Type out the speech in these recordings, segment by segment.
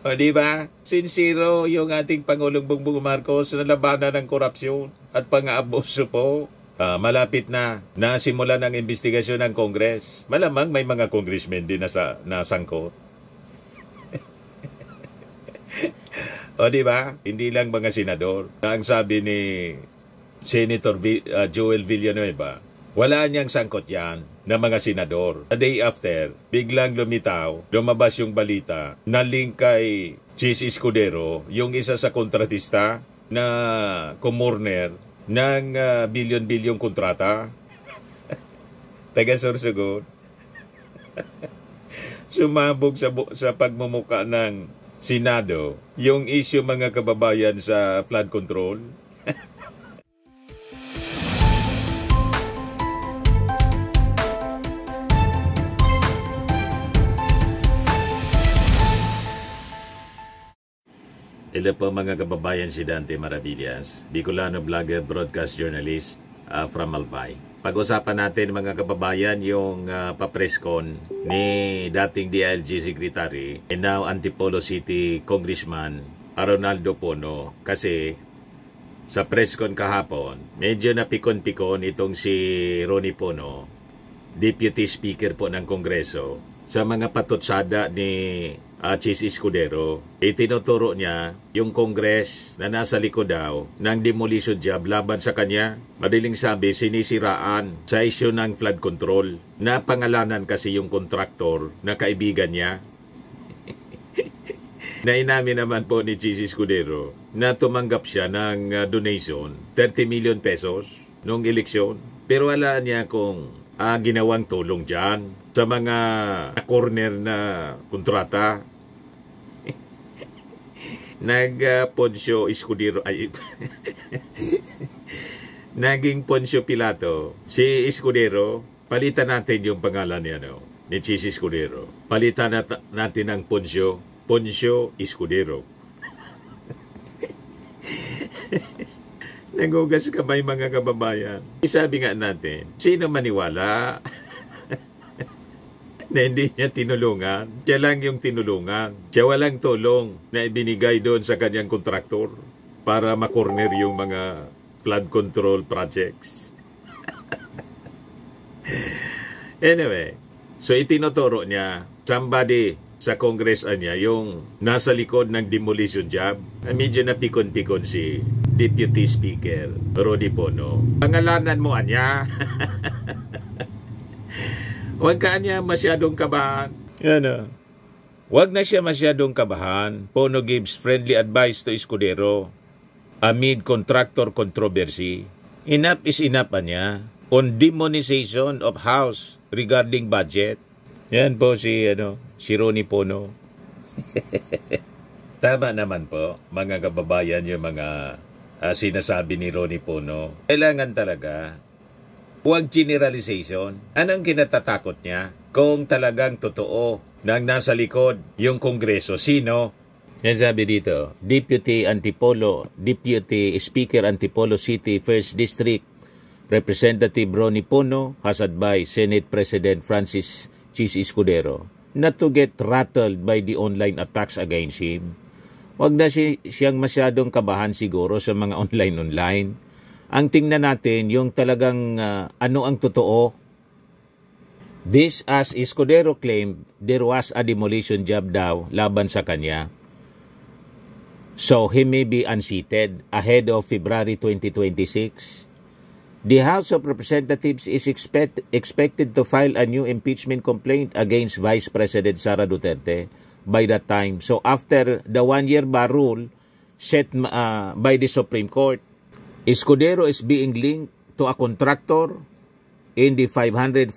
O di ba? Sincero yung ating Pangulong Bongbong Marcos na labanan ng korupsyon at pang-aabuso po. Malapit na nasimulan ang investigasyon ng Congress. Malamang may mga congressmen din na nasangkot. O di ba? Hindi lang mga senador. Ang sabi ni Senator Joel Villanueva, wala niyang sangkot yan na mga senador. A day after, biglang lumabas yung balita na link kay Chis Escudero, yung isa sa kontratista na kumurner ng bilyon-bilyong kontrata. Taga Sorsogon. Sumabog sa pagmumuka ng Senado yung issue mga kababayan sa flood control. Hello po mga kababayan, si Dante Maravillas, Bicolano vlogger, broadcast journalist from Albay. Pag-usapan natin mga kababayan yung pa-presscon ni dating DILG Secretary and now Antipolo City Congressman Ronaldo Pono. Kasi sa presscon kahapon, medyo napikon-pikon itong si Ronnie Pono, Deputy Speaker po ng Kongreso, sa mga patutsada ni Chis Escudero. Itinuturo niya yung Congress na nasa likod daw ng demolition job laban sa kanya. Madaling sabi, sinisiraan sa issue ng flood control na pangalanan kasi yung kontraktor na kaibigan niya. Nainamin naman po ni Chis Escudero na tumanggap siya ng donation, 30 million pesos noong eleksyon. Pero wala niya kung ginawang tulong dyan sa mga corner na kontrata. Poncio Escudero naging Poncio Pilato si Escudero. Palitan natin yung pangalan niya, ni Chis Escudero. Palitan natin ang Poncio Escudero. Nagugas kamay mga kababayan. Sabi nga natin, sino maniwala na hindi niya tinulungan? Siya lang yung tinulungan. Siya walang tulong na ibinigay doon sa kanyang kontraktor para makorner yung mga flood control projects. Anyway, so itinuturo niya somebody sa Congress niya yung nasa likod ng demolition job. Medyo napikon-pikon si Deputy Speaker Ronnie Pono. Pangalanan mo anya. Huwag ka niya masyadong kabahan. Huwag na siya masyadong kabahan. Pono gives friendly advice to Escudero amid contractor controversy. Enough is enough niya on demonization of House regarding budget. Yan po si Ronnie Pono. Tama naman po, mga kababayan, yung mga sinasabi ni Ronnie Pono. Kailangan talaga huwag generalization. Anong kinatatakot niya? Kung talagang totoo nang nasa likod yung Kongreso, sino? Yan sabi dito, Deputy Speaker Antipolo City 1st District Representative Ronnie Pono has advised Senate President Francis Chis Escudero not to get rattled by the online attacks against him. Huwag na siyang masyadong kabahan siguro sa mga online. Ang tingnan natin yung talagang ano ang totoo. This as Escudero claimed there was a demolition job daw laban sa kanya. So he may be unseated ahead of February 2026. The House of Representatives is expected to file a new impeachment complaint against Vice President Sara Duterte by that time. So after the one-year bar rule set by the Supreme Court, Escudero is being linked to a contractor in the 545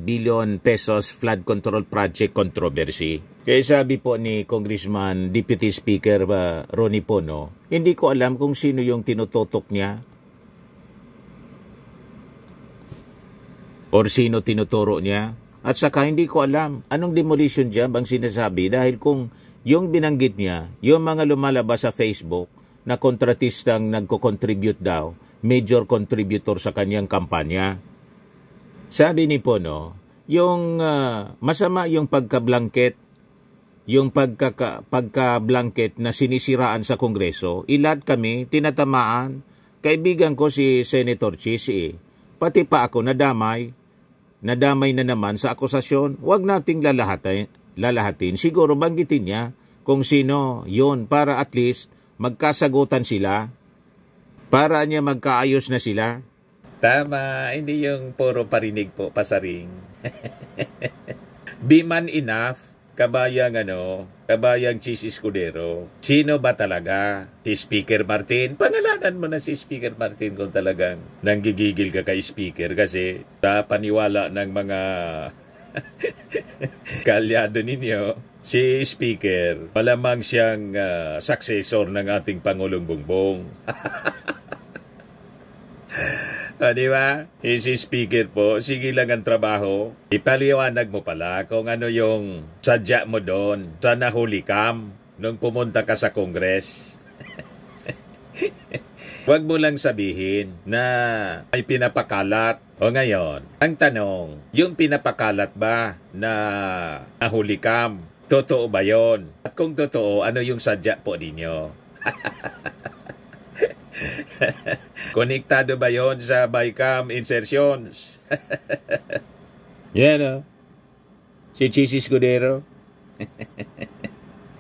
billion pesos flood control project controversy. Kaya sabi po ni Congressman Deputy Speaker Ronnie Pono, hindi ko alam kung sino yung tinututok niya or sino tinuturo niya. At saka hindi ko alam anong demolition job ang sinasabi dahil kung yung binanggit niya, yung mga lumalabas sa Facebook na kontratistang nagko-contribute daw, major contributor sa kanyang kampanya. Sabi ni Pono, yung masama yung pagka-blanket yung pagka-blanket na sinisiraan sa Kongreso, ilan kami tinatamaan. Kaibigan ko si Senator Chis, pati pa ako nadamay na naman sa akusasyon. Huwag nating lalahatin. Siguro banggitin niya kung sino yun para at least magkasagutan sila, para niya magkaayos na sila. Tama, hindi yung puro parinig po, pasaring. Be man enough, kabayang Chis Escudero. Sino ba talaga? Si Speaker Martin? Pangalanan mo na si Speaker Martin kung talagang nanggigigil ka kay Speaker, kasi sa paniwala ng mga kalyado ninyo, si Speaker, malamang siyang successor ng ating Pangulong Bongbong. Di ba? Si Speaker po, sige lang ang trabaho. Ipaliwanag mo pala kung ano yung sadya mo doon sa nahuli kam nung pumunta ka sa Congress. Huwag mo lang sabihin na may pinapakalat. O ngayon, ang tanong, yung pinapakalat ba na nahuli kam, totoo ba yon? At kung totoo, ano yung sadya po ninyo? Konektado ba yon sa bycam insertions? Yan si Chis Escudero.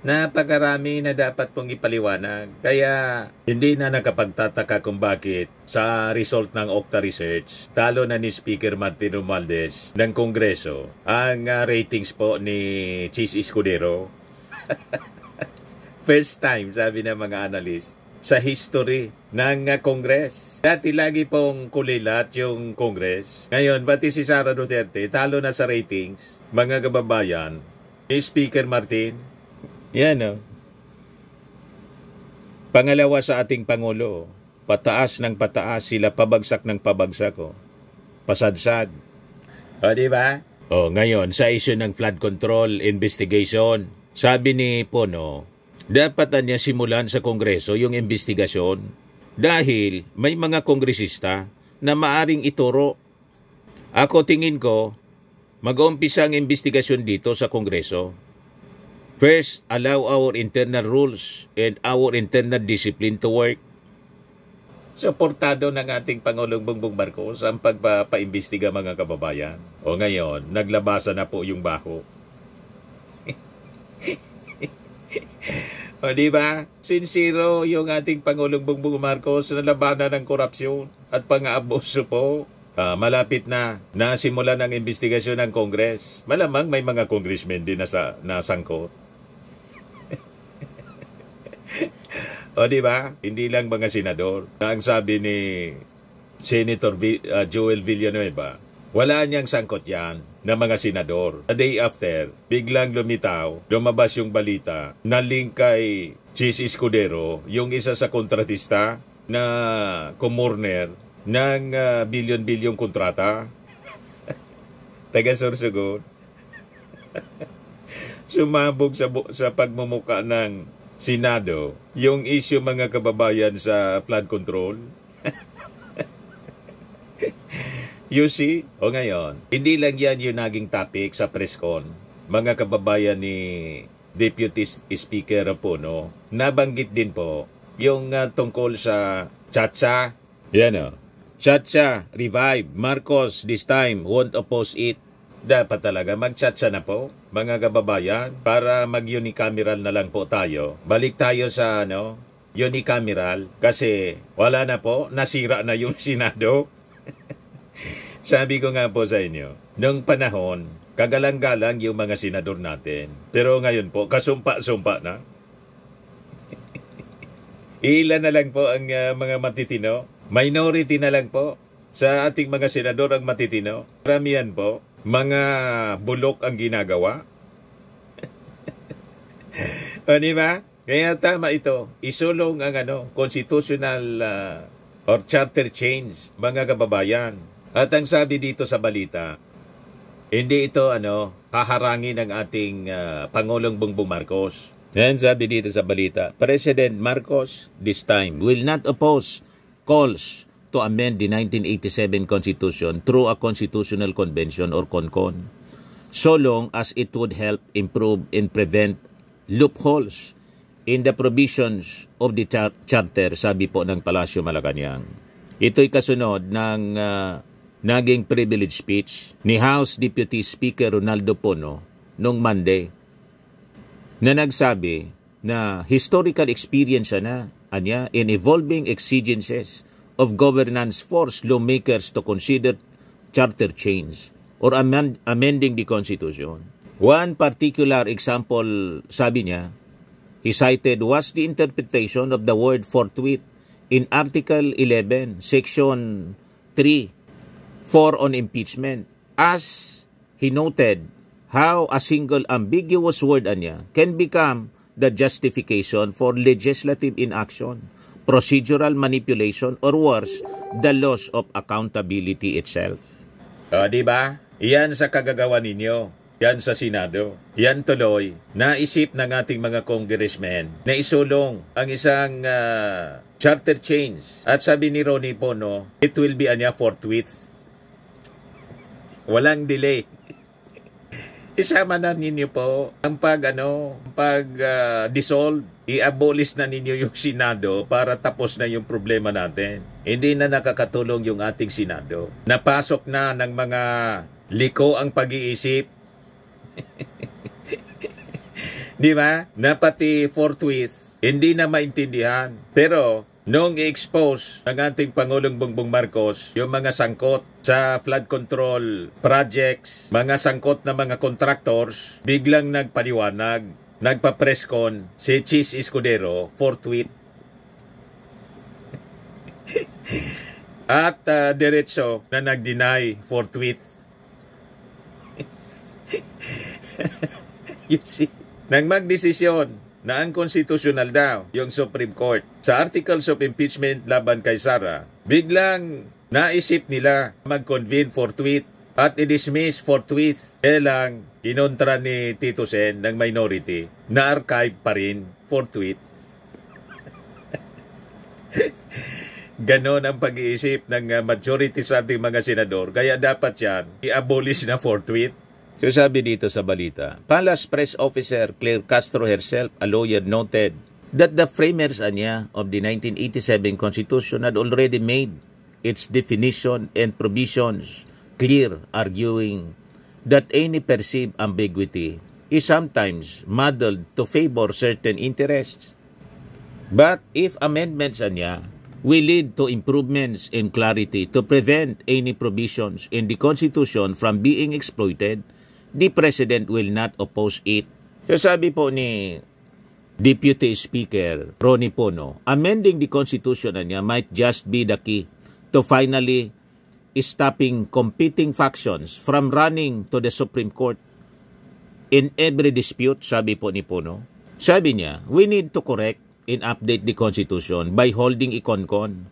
Napakarami na dapat pong ipaliwanag. Kaya hindi na nakapagtataka kung bakit sa result ng Octa Research, talo na ni Speaker Martin Romualdez ng Kongreso ang ratings po ni Chis Escudero. First time, sabi ng mga analyst, sa history ng Congress. Dati lagi pong kulilat yung Congress. Ngayon, pati si Sara Duterte, talo na sa ratings. Mga kababayan, ni Speaker Martin, yan Pangalawa sa ating Pangulo, pataas ng pataas sila, pabagsak ng pabagsak. Pasadsad. Di ba? Ngayon, sa issue ng flood control investigation, sabi ni Pono, dapat niya simulan sa Kongreso yung investigasyon dahil may mga kongresista na maaring ituro. Ako tingin ko, mag-uumpisa ang investigasyon dito sa Kongreso. First, allow our internal rules and our internal discipline to work. Suportado ng ating Pangulong Bongbong Marcos ang pagpapaimbestiga, mga kababayan. Ngayon, naglabasan na po yung baho. Di ba? Sincero yung ating Pangulong Bongbong Marcos na labanan ng korupsyon at pang-aabuso po. Malapit na nasimulan ang investigasyon ng Congress. Malamang may mga congressmen din na nasangkot. Di ba? Hindi lang mga senador. Ang sabi ni Senator Joel Villanueva, wala niyang sangkot yan na mga senador. A day after, biglang lumabas yung balita na link kay Chis Escudero, yung isa sa kontratista na kumurner ng bilyon-bilyong kontrata. Taga-Sorsogon. Sumabog sa pagmumuka ng Senado yung issue, mga kababayan, sa flood control. You see? Ngayon, hindi lang yan yung naging topic sa presscon. Mga kababayan ni Deputy Speaker Pono, nabanggit din po yung tungkol sa Chacha. Yan Chacha, revive. Marcos this time won't oppose it. Dapat talaga mag-Chacha na po, mga kababayan, para mag-unicameral na lang po tayo. Balik tayo sa unicameral, kasi wala na po, nasira na yung Senado. Sabi ko nga po sa inyo, noong panahon, kagalang-galang yung mga senador natin. Pero ngayon po, kasumpa-sumpa na. Ilan na lang po ang mga matitino. Minority na lang po sa ating mga senador ang matitino. Karamihan po, mga bulok ang ginagawa. Di ba? Kaya tama ito. Isulong ang constitutional or charter change, mga kababayan. At ang sabi dito sa balita, hindi ito haharangin ng ating Pangulong Bongbong Marcos. Yan sabi dito sa balita, President Marcos this time will not oppose calls to amend the 1987 Constitution through a constitutional convention or CONCON, so long as it would help improve and prevent loopholes in the provisions of the charter, sabi po ng Palasyo Malacanang. Ito'y kasunod ng naging privilege speech ni House Deputy Speaker Ronaldo Pono noong Monday na nagsabi na historical experience na anya in evolving exigencies of governance force lawmakers to consider charter change or amending the Constitution. One particular example, sabi niya, he cited was the interpretation of the word forthwith in Article 11, Section 3, 4 on impeachment. As he noted how a single ambiguous word anya can become the justification for legislative inaction, procedural manipulation, or worse, the loss of accountability itself. Diba? Iyan sa kagagawa ninyo. Yan sa Senado. Yan tuloy, naisip ng ating mga congressmen na isulong ang isang charter change. At sabi ni Ronnie Pono, it will be forthwith. Walang delay. Isama na ninyo po ang pag-dissolve. I-abolish na ninyo yung Senado para tapos na yung problema natin. Hindi na nakakatulong yung ating Senado. Napasok na ng mga liko ang pag-iisip. Di ba? Na pati forthwith, hindi na maintindihan. Pero, nung i-expose ng ating Pangulong Bongbong Marcos, yung mga sangkot sa flood control projects, mga sangkot na mga contractors, biglang nagpaliwanag, nagpa-presscon si Chis Escudero, forthwith. At diretso na nag-deny forthwith. You see, nang magdesisyon na ang konstitusyonal daw yung Supreme Court sa articles of impeachment laban kay Sara, biglang naisip nila mag-convene forthwith at i-dismiss forthwith. Lang kinontra ni Tito Sen ng minority na archive pa rin forthwith. Ganon ang pag-iisip ng majority sa ating mga senador, kaya dapat yan i-abolish na forthwith. So sabi dito sa balita, Palace Press Officer Claire Castro herself, a lawyer, noted that the framers of the 1987 Constitution had already made its definition and provisions clear, arguing that any perceived ambiguity is sometimes muddled to favor certain interests. But if amendments will lead to improvements in clarity to prevent any provisions in the Constitution from being exploited, the President will not oppose it. So sabi po ni Deputy Speaker Ronnie Pono, amending the Constitution might just be the key to finally stopping competing factions from running to the Supreme Court in every dispute, sabi po ni Pono. Sabi niya, we need to correct and update the Constitution by holding a CONCON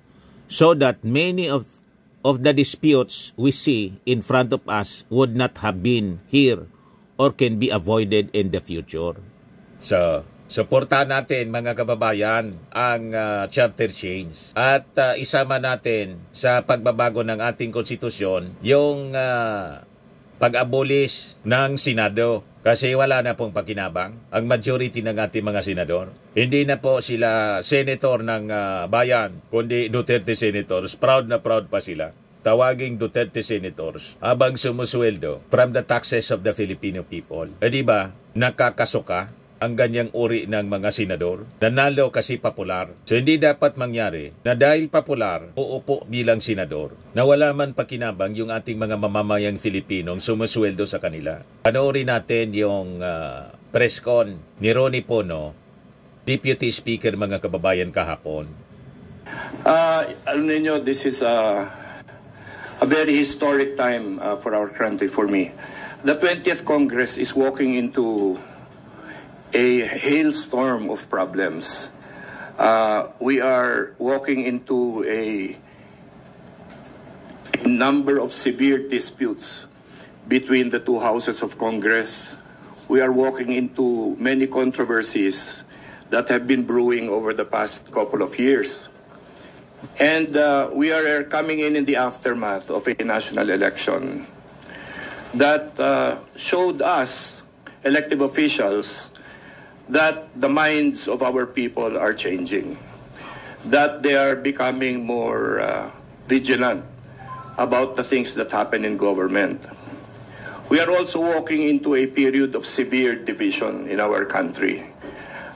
so that many of the disputes we see in front of us would not have been here or can be avoided in the future. So, suportahan natin mga kababayan ang chapter change at isama natin sa pagbabago ng ating konstitusyon yung pag-abolish ng Senado. Kasi wala na pong pakinabang ang majority ng ating mga senador. Hindi na po sila senator ng bayan, kundi Duterte senators. Proud na proud pa sila. Tawaging Duterte senators habang sumusweldo from the taxes of the Filipino people. Di ba, nakakasuka ang ganyang uri ng mga senador? Nanalo kasi popular. So hindi dapat mangyari na dahil popular, uupo bilang senador na wala man pakinabang yung ating mga mamamayang Filipinong sumusweldo sa kanila. Panoorin natin yung press con ni Ronnie Pono, Deputy Speaker, mga kababayan, kahapon. Alam niyo, this is a very historic time for our country, for me. The 20th Congress is walking into a hailstorm of problems. We are walking into a number of severe disputes between the two houses of Congress. We are walking into many controversies that have been brewing over the past couple of years. And we are coming in the aftermath of a national election that showed us, elected officials, that the minds of our people are changing, that they are becoming more vigilant about the things that happen in government. We are also walking into a period of severe division in our country.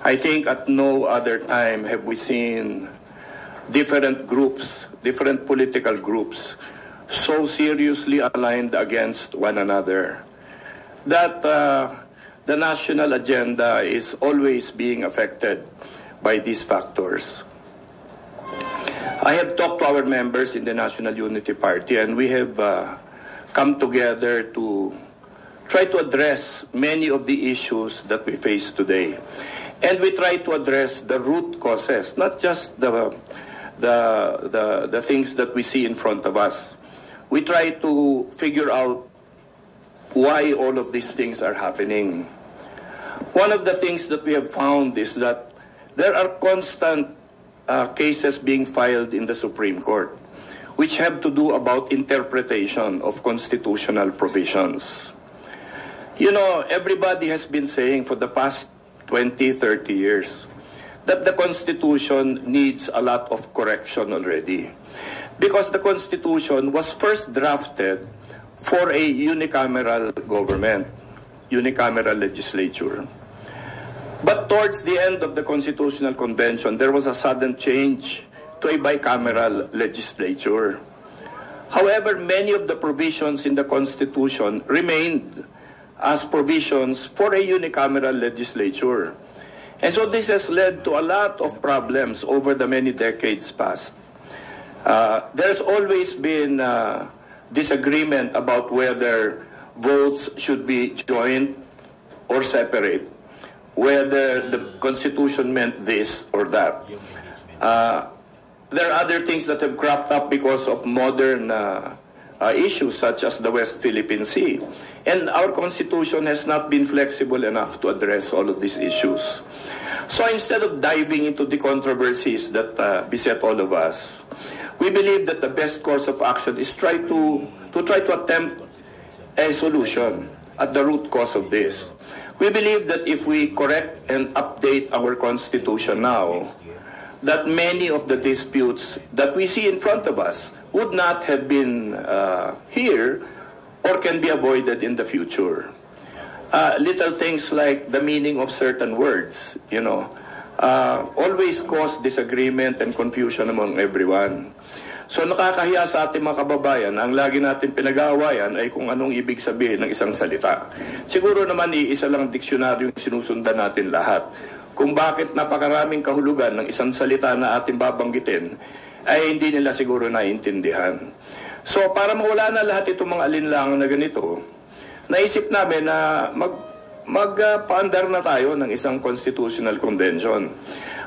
I think at no other time have we seen different groups, different political groups, so seriously aligned against one another, that the national agenda is always being affected by these factors. I have talked to our members in the National Unity Party, and we have come together to try to address many of the issues that we face today. And we try to address the root causes, not just the things that we see in front of us. We try to figure out why all of these things are happening. One of the things that we have found is that there are constant cases being filed in the Supreme Court, which have to do about interpretation of constitutional provisions. You know, everybody has been saying for the past 20, 30 years that the Constitution needs a lot of correction already. Because the Constitution was first drafted for a unicameral government, unicameral legislature. But towards the end of the Constitutional Convention, there was a sudden change to a bicameral legislature. However, many of the provisions in the Constitution remained as provisions for a unicameral legislature. And so this has led to a lot of problems over the many decades past. There's always been disagreement about whether votes should be joint or separate, whether the Constitution meant this or that. There are other things that have cropped up because of modern issues such as the West Philippine Sea. And our Constitution has not been flexible enough to address all of these issues. So instead of diving into the controversies that beset all of us, we believe that the best course of action is try to attempt a solution at the root cause of this. We believe that if we correct and update our Constitution now, that many of the disputes that we see in front of us would not have been here or can be avoided in the future. Little things like the meaning of certain words, always cause disagreement and confusion among everyone. So nakakahiya sa ating mga kababayan, ang lagi natin pinag-aawayan ay kung anong ibig sabihin ng isang salita. Siguro naman iisa lang diksyonaryo yung sinusundan natin lahat. Kung bakit napakaraming kahulugan ng isang salita na ating babanggitin, ay hindi nila siguro naiintindihan. So para mawala na lahat itong mga alinlangan na ganito, naisip namin na magpaandar na tayo ng isang constitutional convention.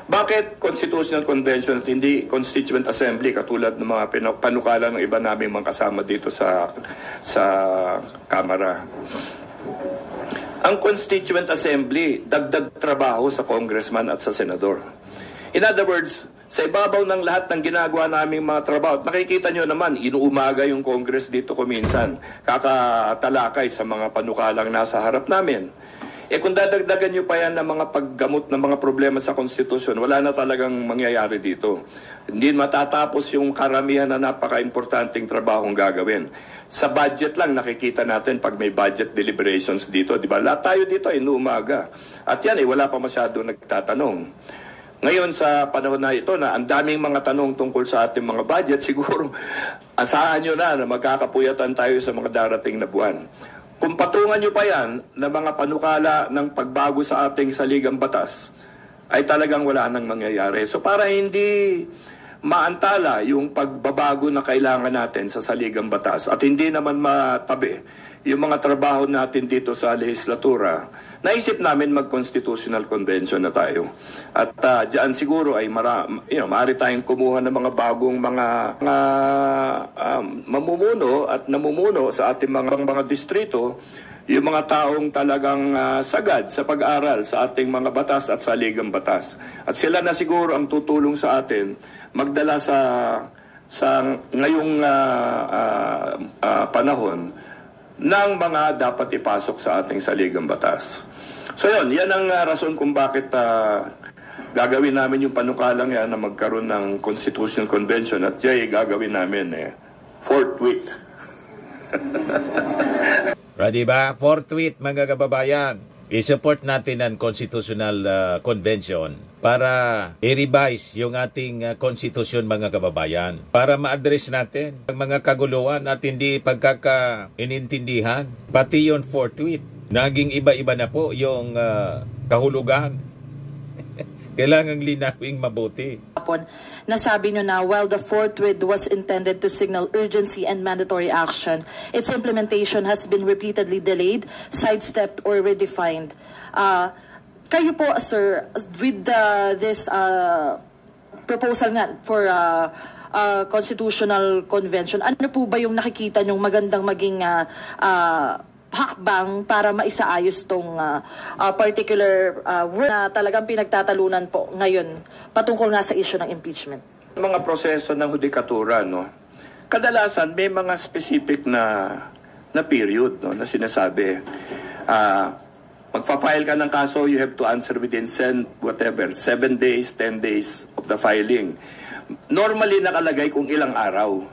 Bakit constitutional convention at hindi constituent assembly katulad ng mga panukala ng iba naming mga kasama dito sa Kamara? Ang constituent assembly, dagdag trabaho sa congressman at sa senador. In other words, sa ibabaw ng lahat ng ginagawa naming mga trabaho, nakikita nyo naman, inuumaga yung Congress dito kuminsan, kakatalakay sa mga panukalang nasa harap namin. Kung dadagdagan nyo pa yan ng mga paggamot ng mga problema sa konstitusyon, wala na talagang mangyayari dito. Hindi matatapos yung karamihan na napaka-importanting trabahong gagawin. Sa budget lang, nakikita natin pag may budget deliberations dito, di ba? Lahat tayo dito ay inuumaga. At yan wala pa masyadong nagtatanong. Ngayon sa panahon na ito na ang daming mga tanong tungkol sa ating mga budget, siguro asahan nyo na magkakapuyatan tayo sa mga darating na buwan. Kung patungan nyo pa yan na mga panukala ng pagbago sa ating saligang batas, ay talagang wala nang mangyayari. So para hindi maantala yung pagbabago na kailangan natin sa saligang batas at hindi naman matabi yung mga trabaho natin dito sa legislatura, naisip namin mag-constitutional convention na tayo. At diyan siguro ay maaari tayong kumuha ng mga bagong mga mamumuno at namumuno sa ating mga distrito, yung mga taong talagang sagad sa pag-aral sa ating mga batas at saligang batas. At sila na siguro ang tutulong sa atin magdala sa ngayong panahon ng mga dapat ipasok sa ating saligang batas. So yun, yan ang rason kung bakit gagawin namin yung panukalang yan na magkaroon ng Constitutional Convention at yan gagawin namin forthwith. Diba? Forthwith, mga kababayan. I-support natin ang Constitutional Convention para i-revise yung ating konstitusyon, mga kababayan. Para ma-address natin ang mga kaguluhan at hindi pagkaka-inintindihan. Pati yung forthwith. Naging iba-iba na po yung kahulugan. Kailangang linawing mabuti. Nasabi nyo na while the forthwith was intended to signal urgency and mandatory action, its implementation has been repeatedly delayed, sidestepped, or redefined. Kayo po, sir, with this proposal nga for constitutional convention, ano po ba yung nakikita nyong magandang maging hakbang para maisaayos tong particular word na talagang pinagtatalunan po ngayon patungkol nga sa issue ng impeachment? Mga proseso ng hudikatura, no? Kadalasan may mga specific na period, no, na sinasabi. Magpa-file ka ng kaso, you have to answer within 7 days, 10 days of the filing. Normally nakalagay kung ilang araw,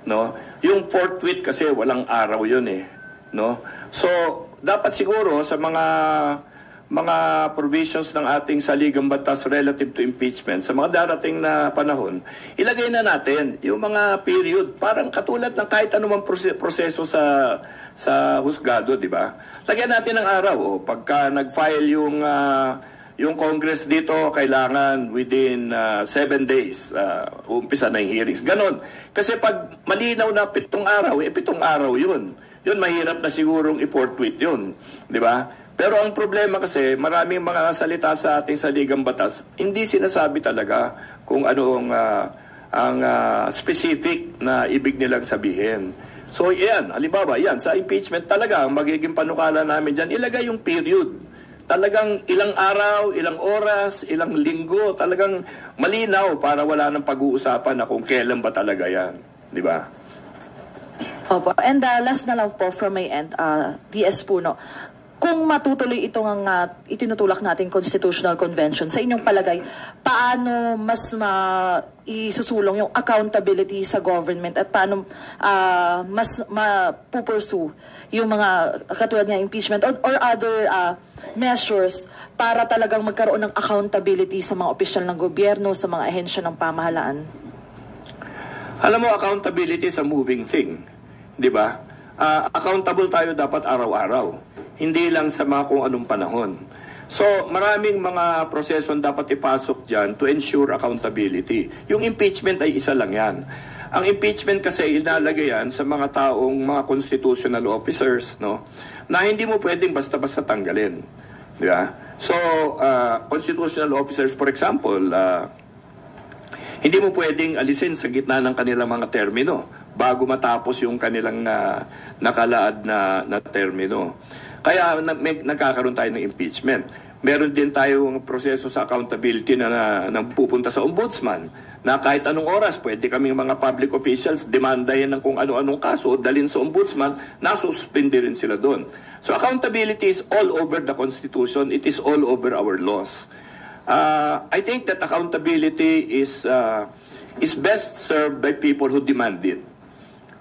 no? Yung forthwith kasi walang araw yun no? So, dapat siguro sa mga provisions ng ating saligang batas relative to impeachment, sa mga darating na panahon, ilagay na natin yung mga period, parang katulad ng kahit anumang proseso sa husgado, di ba? Lagyan natin ng araw, pagka nag-file yung Congress dito, kailangan within 7 days, umpisa na yung hearings. Ganon. Kasi pag malinaw na 7 araw, 7 araw yun. Yun, mahirap na sigurong i-forthwith yun. Di ba? Pero ang problema kasi, maraming mga salita sa ating saligang batas, hindi sinasabi talaga kung ano ang specific na ibig nilang sabihin. So, yan, halimbawa, yan, sa impeachment talaga, ang magiging panukala namin dyan, ilagay yung period. Talagang ilang araw, ilang oras, ilang linggo, talagang malinaw para wala nang pag-uusapan na kung kailan ba talaga yan. Di ba? Opo. And last na lang po from my end, DS Puno, kung matutuloy itong itinutulak nating Constitutional Convention, sa inyong palagay, paano mas isusulong yung accountability sa government at paano mas mapupursue yung mga katulad ng impeachment or other measures para talagang magkaroon ng accountability sa mga opisyal ng gobyerno, sa mga ahensya ng pamahalaan? Alam mo, accountability is a moving thing. Di ba? Accountable tayo dapat araw-araw. Hindi lang sa mga kung anong panahon. So, maraming mga proseso dapat ipasok dyan to ensure accountability. Yung impeachment ay isa lang yan. Ang impeachment kasi inalagay yan sa mga taong mga constitutional officers, no? Na hindi mo pwedeng basta-basta tanggalin. Di ba? So, constitutional officers, for example, hindi mo pwedeng alisin sa gitna ng kanilang mga termino bago matapos yung kanilang nakalaad na termino. Kaya nagkakaroon tayo ng impeachment. Meron din tayong proseso sa accountability na pupunta sa ombudsman na kahit anong oras pwede kaming mga public officials demandahin ng kung ano-anong kaso, dalhin sa ombudsman, nasuspindi rin sila doon. So accountability is all over the Constitution. It is all over our laws. I think that accountability is best served by people who demand it.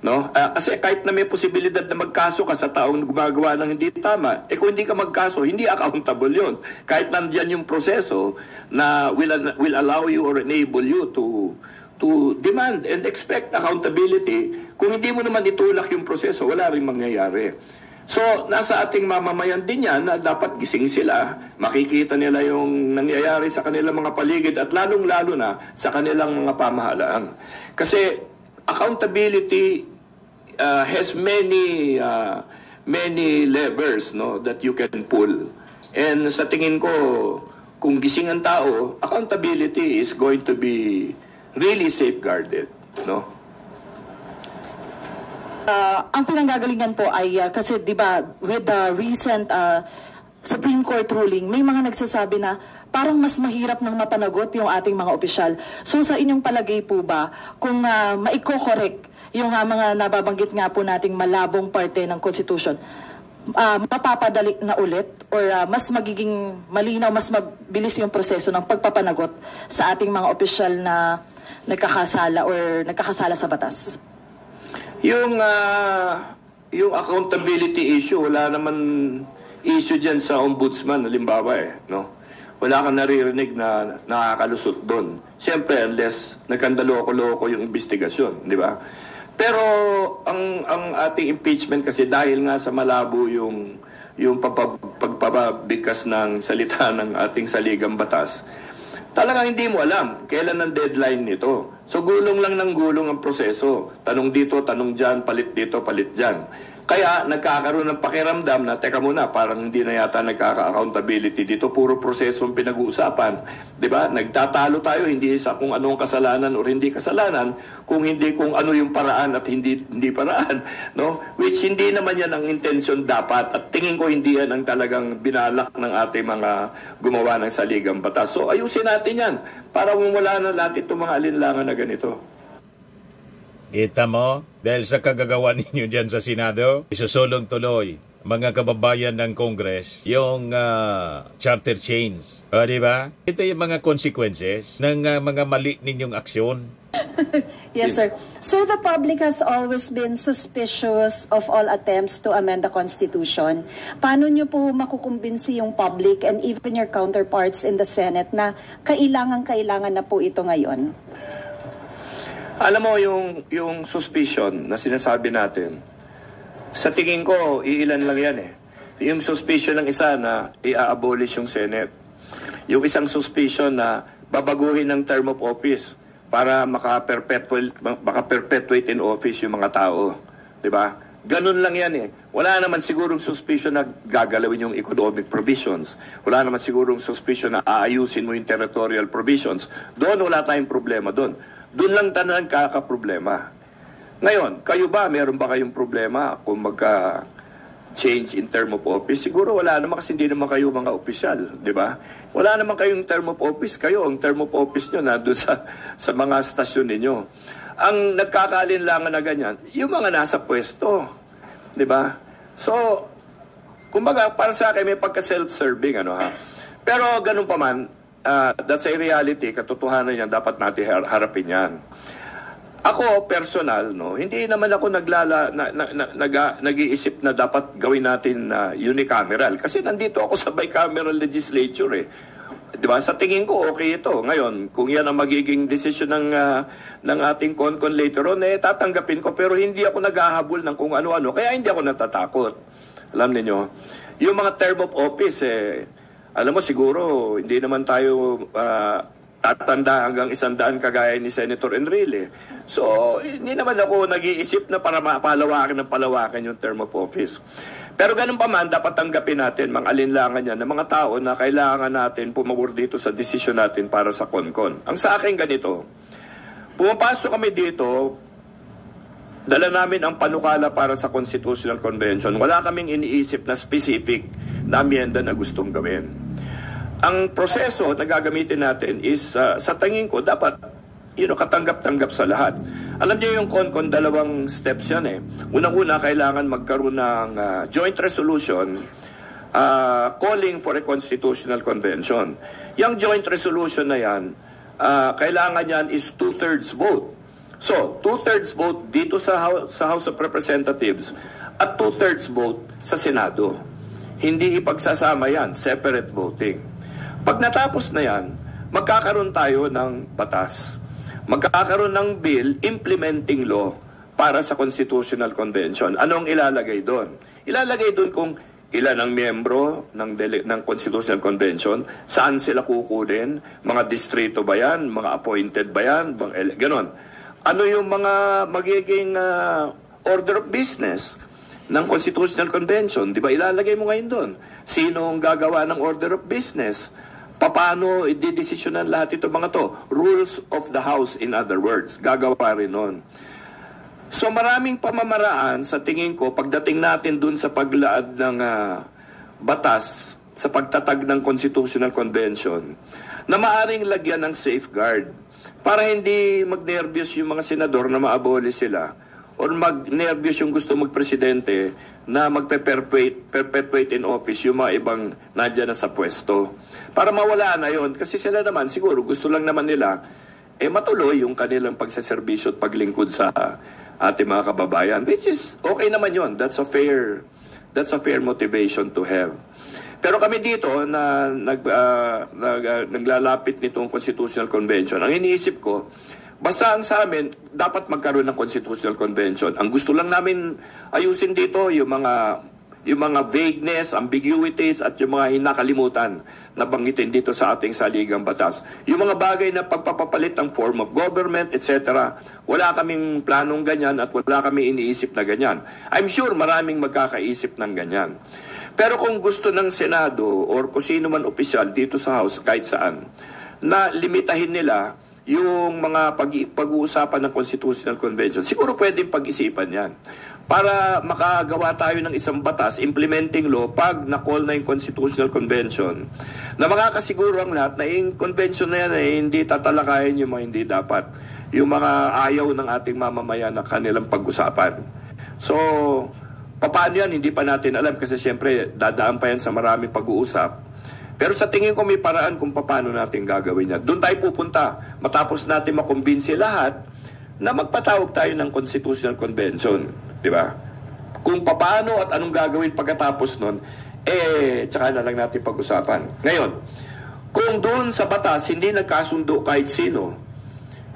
No? Kasi kahit na may posibilidad na magkaso ka sa taong gumagawa ng hindi tama, kung hindi ka magkaso, hindi accountable yun. Kahit nandiyan yung proseso na will allow you or enable you to demand and expect accountability, kung hindi mo naman itulak yung proseso, wala rin mangyayari. So, nasa ating mamamayan din yan na dapat gising sila, makikita nila yung nangyayari sa kanilang mga paligid at lalong-lalo na sa kanilang mga pamahalaan. Kasi accountability has many levers, no, that you can pull. And sa tingin ko, kung gising ang tao, accountability is going to be really safeguarded, no? Ang pinanggagalingan po ay kasi 'di ba with the recent Supreme Court ruling, may mga nagsasabi na parang mas mahirap nang mapanagot yung ating mga opisyal. So sa inyong palagay po ba kung maiko-correct yung mga nababanggit nga po nating malabong parte ng Constitution, mapapadali na ulit or mas magiging malinaw, mas mabilis yung proseso ng pagpapanagot sa ating mga opisyal na nagkakasala sa batas? Yung accountability issue, wala naman issue dyan sa ombudsman, halimbawa no? Wala kang naririnig na nakakalusot doon. Siyempre, unless nagkandaloko-loko yung investigasyon, di ba? Pero ang ating impeachment kasi dahil nga sa malabo yung pagpapabigkas ng salita ng ating saligang batas, talagang hindi mo alam kailan ang deadline nito. So gulong lang ng gulong ang proseso. Tanong dito, tanong dyan, palit dito, palit dyan. Kaya nagkakaroon ng pakiramdam na, teka muna, parang hindi na yata nagkaka-accountability dito. Puro proseso ang pinag-uusapan. Diba? Nagtatalo tayo, hindi sa kung anong kasalanan o hindi kasalanan, kung hindi kung ano yung paraan at hindi paraan. No? Which hindi naman yan ang intention dapat. At tingin ko hindi yan ang talagang binalak ng ating mga gumawa ng saligang batas. So ayusin natin yan para wala na lahat itong mga alinlangan na ganito. Kita mo, dahil sa kagagawa ninyo dyan sa Senado, isusulong tuloy mga kababayan ng Congress yung charter change. O, di ba? Ito yung mga consequences ng mga mali ninyong aksyon. Yes, sir. Sir, the public has always been suspicious of all attempts to amend the Constitution. Paano nyo po makukumbinsi yung public and even your counterparts in the Senate na kailangan na po ito ngayon? Alam mo, yung suspicion na sinasabi natin, sa tingin ko, iilan lang yan eh. Yung suspicion ng isa na i-abolish yung Senate. Yung isang suspicion na babaguhin ng term of office para maka-perpetuate in office yung mga tao. Diba? Ganun lang yan eh. Wala naman sigurong suspicion na gagalawin yung economic provisions. Wala naman sigurong suspicion na aayusin mo yung territorial provisions. Doon wala tayong problema doon. Doon lang tanan kakaproblema. Ngayon, kayo ba, meron ba kayong problema kung magka-change in term of office? Siguro wala naman kasi hindi naman kayo mga opisyal, di ba? Wala naman kayong term of office. Kayo, ang term of office nyo nandun sa mga stasyon ninyo. Ang nagkakaalinlangan na ganyan, yung mga nasa pwesto, di ba? So, kumbaga, para sa akin, may pagka-self-serving, ano ha? Pero ganun pa man, that's a reality, katotohanan yan, dapat natin harapin yan. Ako, personal, no, hindi naman ako nag-iisip na dapat gawin natin unicameral. Kasi nandito ako sa bicameral legislature eh. Diba? Sa tingin ko, okay ito. Ngayon, kung yan ang magiging decision ng ating CONCON later on, tatanggapin ko. Pero hindi ako naghahabol ng kung ano-ano. Kaya hindi ako natatakot. Alam niyo, yung mga term of office, alam mo, siguro, hindi naman tayo tatanda hanggang 100 kagaya ni Senator Enrile. So, hindi naman ako nag-iisip na para palawakin yung term of office. Pero ganun pa man, dapat tanggapin natin mga alinlangan yan ng mga tao na kailangan natin pumawar dito sa desisyon natin para sa CONCON. Ang sa akin ganito, pumapasok kami dito, dala namin ang panukala para sa Constitutional Convention. Wala kaming iniisip na specific na amyenda na gustong gawin. Ang proseso na gagamitin natin is, sa tingin ko, dapat katanggap-tanggap sa lahat. Alam niyo yung CONCON, dalawang steps yan eh. Unang-una, kailangan magkaroon ng joint resolution calling for a constitutional convention. Yung joint resolution na yan, kailangan yan is 2/3 vote. So, 2/3 vote dito sa House of Representatives at 2/3 vote sa Senado. Hindi ipagsasama yan, separate voting. Pag natapos na yan, magkakaroon tayo ng batas. Magkakaroon ng bill implementing law para sa Constitutional Convention. Anong ilalagay doon? Ilalagay doon kung ilan ang miyembro ng Constitutional Convention, saan sila kukunin, mga distrito ba yan, mga appointed ba yan, ganon. Ano yung mga magiging order of business ng Constitutional Convention? Di ba ilalagay mo ngayon doon? Sino ang gagawa ng order of business? Paano i-desisyonan lahat ito mga to? Rules of the House, in other words. Gagawa rin nun. So maraming pamamaraan sa tingin ko pagdating natin dun sa paglaad ng batas sa pagtatag ng Constitutional Convention na maaring lagyan ng safeguard para hindi mag-nervyos yung mga senador na ma-abolish sila or mag-nervyos yung gusto magpresidente na perpetuate in office yung mga ibang nandiyan na sa pwesto. Para mawala na yon, kasi sila naman siguro gusto lang naman nila matuloy yung kanilang pagsaserbisyo at paglingkod sa ating mga kababayan, which is okay naman yon. That's a fair motivation to have. Pero kami dito na naglalapit nitong Constitutional Convention, ang iniisip ko, basta ang sa amin, dapat magkaroon ng Constitutional Convention. Ang gusto lang namin ayusin dito, yung mga vagueness, ambiguities, at yung mga hinakalimutan na banggitin dito sa ating saligang batas. Yung mga bagay na pagpapapalit ng form of government, etc., wala kaming planong ganyan at wala kami iniisip na ganyan. I'm sure maraming magkakaisip ng ganyan. Pero kung gusto ng Senado or kung sino man opisyal dito sa House, kahit saan, na limitahin nila yung mga pag-uusapan ng Constitutional Convention, siguro pwedeng pag-isipan yan. Para makagawa tayo ng isang batas, implementing law, pag na-call na yung Constitutional Convention, na makakasiguro ang lahat na yung convention na yan ay hindi tatalakayin yung mga hindi dapat, yung mga ayaw ng ating mamamayan na kanilang pag-usapan. So, paano yan? Hindi pa natin alam kasi siyempre dadaan pa yan sa maraming pag-uusap. Pero sa tingin ko may paraan kung paano natin gagawin yan. Doon tayo pupunta matapos natin makumbinsi lahat na magpatawag tayo ng Constitutional Convention. Di ba? Kung paano at anong gagawin pagkatapos nun, tsaka na lang natin pag-usapan. Ngayon, kung doon sa batas hindi nagkasundo kahit sino,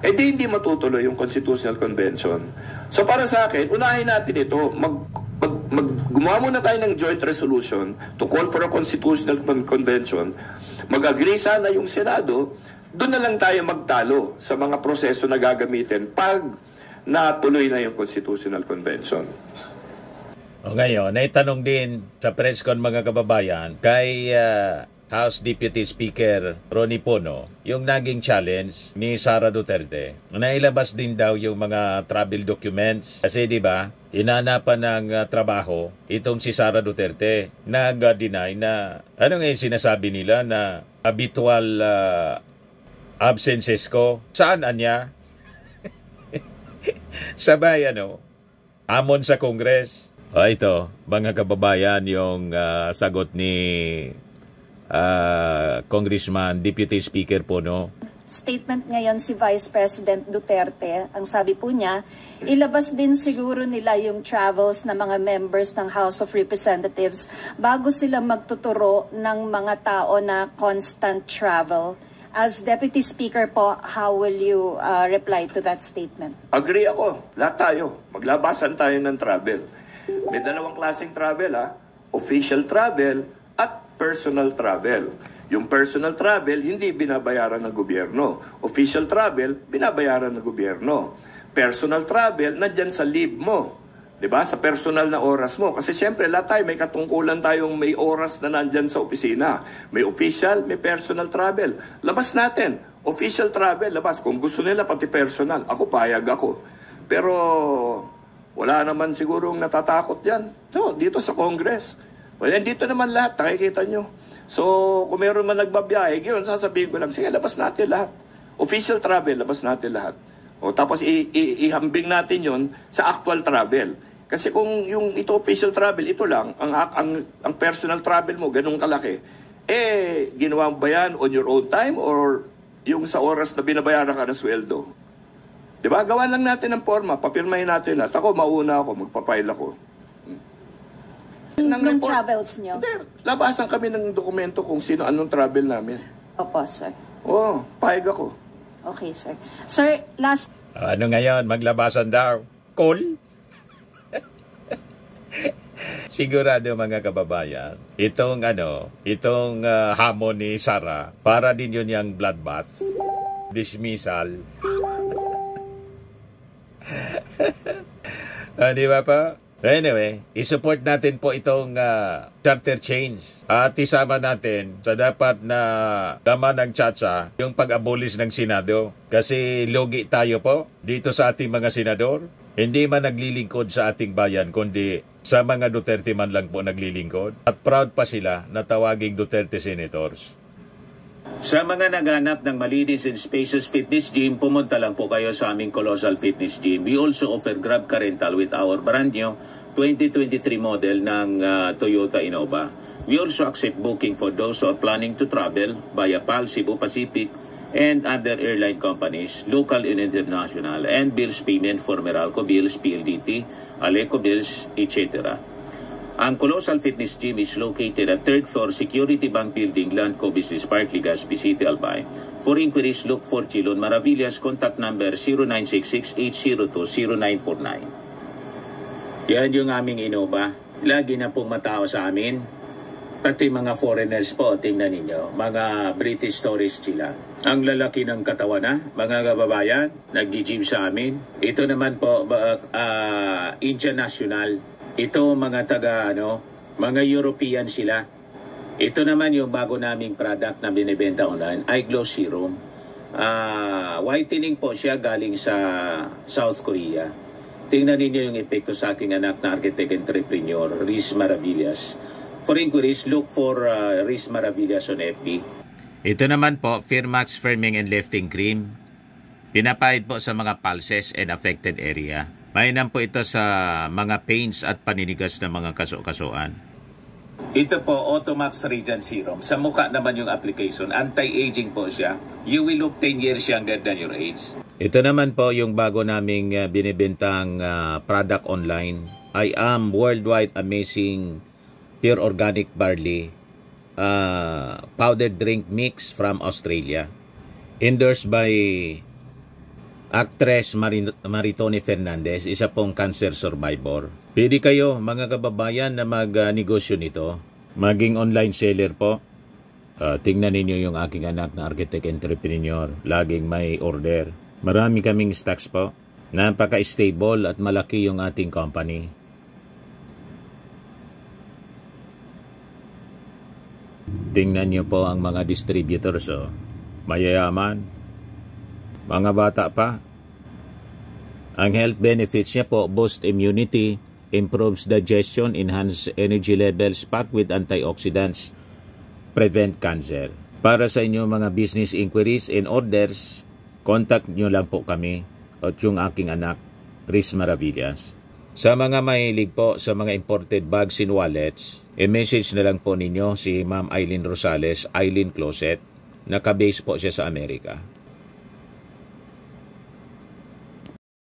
hindi matutuloy yung Constitutional Convention. So para sa akin, unahin natin ito, gumawa muna tayo ng joint resolution to call for a Constitutional Convention, mag-agree sana yung Senado, doon na lang tayo magtalo sa mga proseso na gagamitin pag natuloy na yung Constitutional Convention. O ngayon, naitanong din sa press con mga kababayan kay House Deputy Speaker Ronnie Pono yung naging challenge ni Sara Duterte. Nailabas din daw yung mga travel documents kasi di ba inanapan ng trabaho itong si Sara Duterte. Nag-deny na ano nga yung sinasabi nila na habitual absences ko. Saan anya? Sabay amon sa Congress. Ito, mga kababayan, yung sagot ni Congressman Deputy Speaker Pono. Statement ngayon si Vice President Duterte, ang sabi po niya, ilabas din siguro nila yung travels ng mga members ng House of Representatives bago sila magtuturo ng mga tao na constant travel. As Deputy Speaker po, how will you reply to that statement? Agree ako. Lahat tayo. Maglabasan tayo ng travel. May dalawang klaseng travel, official travel at personal travel. Yung personal travel, hindi binabayaran ng gobyerno. Official travel, binabayaran ng gobyerno. Personal travel, nandyan sa leave mo. Diba? Sa personal na oras mo. Kasi siyempre, lahat tayo, may katungkulan tayong may oras na nandyan sa opisina. May official, may personal travel. Labas natin. Official travel, labas. Kung gusto nila, pati personal. Ako, payag ako. Pero, wala naman sigurong natatakot yan. So, dito sa Congress. Well, dito naman lahat, nakikita nyo. So, kung meron man nagbabiyahe, yun, sasabihin ko lang, sige, labas natin lahat. Official travel, labas natin lahat. O, tapos, ihambing natin yun sa actual travel. Kasi kung yung ito official travel, ito lang, ang personal travel mo, ganun kalaki, ginawa mo ba yan on your own time or yung sa oras na binabayaran ka ng sweldo? Diba? Gawa lang natin ng forma, papirmahin natin lahat. Ako, mauna ako, magpapile ako. Ng travels nyo? Hindi, labasan kami ng dokumento kung sino anong travel namin. Opo, sir. Oo, payag ako. Okay, sir. Sir, last... Ano ngayon, maglabasan daw? Call? Sigurado mga kababayan, itong hamon ni Sara, para din yun yung bloodbath, dismissal. Di ba pa? Anyway, isupport natin po itong charter change at isama natin sa dapat na tama ng tsatsa yung pag-abolish ng Senado. Kasi lugi tayo po dito sa ating mga senador. Hindi man naglilingkod sa ating bayan, kundi sa mga Duterte man lang po naglilingkod. At proud pa sila na tawaging Duterte Senators. Sa mga naghanap ng malinis and spacious fitness gym, pumunta lang po kayo sa aming Colossal Fitness Gym. We also offer Grab Car Rental with our brand new 2023 model ng Toyota Innova. We also accept booking for those who are planning to travel via PAL, Cebu Pacific, and other airline companies, local and international, and bills payment for Meralco Bills, PLDT, Aleco Bills, etc. Ang Colossal Fitness Gym is located at 3rd floor Security Bank Building, Landco Business Park, Legazpi City, Albay. For inquiries, look for Chilon Maravillas. Contact number 0966-802-0949. Yan yung aming Innova. Lagi na pong matao sa amin. Pati mga foreigners po, tingnan ninyo. Mga British tourists sila. Ang lalaki ng katawan na, mga kababayan, nag-gym sa amin. Ito naman po, Indian National. Ito mga mga European sila. Ito naman yung bago naming product na binibenta online, Eye Glow Serum. Whitening po siya galing sa South Korea. Tingnan ninyo yung epekto sa aking anak na architect entrepreneur, Riz Maravillas. For inquiries, look for Riz Maravillas on FB. Ito naman po, Firmax Firming and Lifting Cream. Pinapahid po sa mga pulses and affected area. Mainam po ito sa mga pains at paninigas na mga kaso-kasuan. Ito po, Automax Radiant Serum. Sa mukha naman yung application. Anti-aging po siya. You will look 10 years younger than your age. Ito naman po yung bago naming binibintang product online. I am worldwide amazing pure organic barley powdered drink mix from Australia. Endorsed by Actress Maritone Fernandez, isa pong cancer survivor. Pwede kayo, mga kababayan, na mag-negosyo nito. Maging online seller po. Tingnan ninyo yung aking anak na architect entrepreneur. Laging may order. Marami kaming stocks po. Napaka-stable at malaki yung ating company. Tingnan nyo po ang mga distributors. Mayayaman. Mga bata pa. Ang health benefits niya po, boost immunity, improves digestion, enhance energy levels, packed with antioxidants, prevent cancer. Para sa inyo mga business inquiries and orders, contact nyo lang po kami at yung aking anak, Riz Maravillas. Sa mga mahilig po sa mga imported bags and wallets, i-message na lang po ninyo si Ma'am Eileen Rosales, Eileen Closet. Naka-base po siya sa Amerika.